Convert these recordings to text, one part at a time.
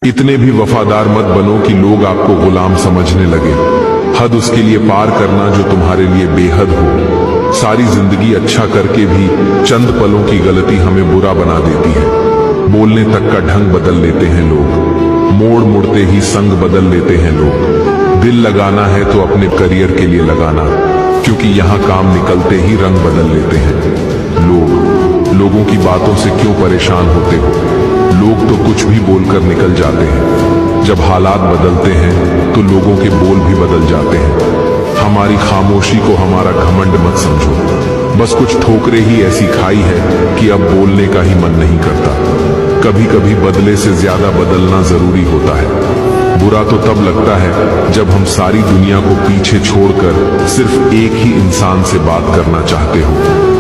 इतने भी वफादार मत बनो कि लोग आपको गुलाम समझने लगे। हद उसके लिए पार करना जो तुम्हारे लिए बेहद हो। सारी जिंदगी अच्छा करके भी चंद पलों की गलती हमें बुरा बना देती है। बोलने तक का ढंग बदल लेते हैं लोग, मोड़ मुड़ते ही संग बदल लेते हैं लोग। दिल लगाना है तो अपने करियर के लिए लगाना, क्योंकि यहाँ काम निकलते ही रंग बदल लेते हैं लोगों की बातों से क्यों परेशान होते हो? लोग तो कुछ भी बोलकर निकल जाते हैं। जब हालात बदलते हैं तो लोगों के बोल भी बदल जाते हैं। हमारी खामोशी को हमारा घमंड मत समझो, बस कुछ ठोकरें ही ऐसी खाई है कि अब बोलने का ही मन नहीं करता। कभी कभी बदले से ज्यादा बदलना जरूरी होता है। बुरा तो तब लगता है जब हम सारी दुनिया को पीछे छोड़कर सिर्फ एक ही इंसान से बात करना चाहते हो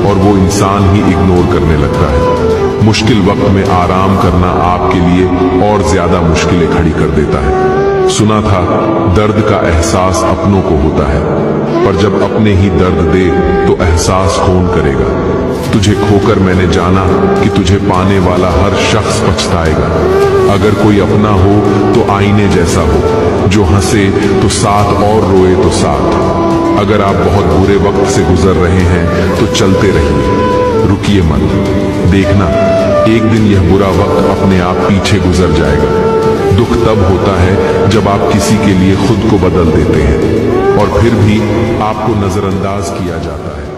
और वो इंसान ही इग्नोर करने लगता है। मुश्किल वक्त में आराम करना आपके लिए और ज्यादा मुश्किलें खड़ी कर देता है। सुना था दर्द का एहसास अपनों को होता है, पर जब अपने ही दर्द दे तो एहसास कौन करेगा? तुझे खोकर मैंने जाना कि तुझे पाने वाला हर शख्स पछताएगा। अगर कोई अपना हो तो आईने जैसा हो, जो हंसे तो साथ और रोए तो साथ। अगर आप बहुत बुरे वक्त से गुजर रहे हैं तो चलते रहिए, रुकिए मत। देखना एक दिन यह बुरा वक्त अपने आप पीछे गुजर जाएगा। दुख तब होता है जब आप किसी के लिए खुद को बदल देते हैं और फिर भी आपको नजरअंदाज किया जाता है।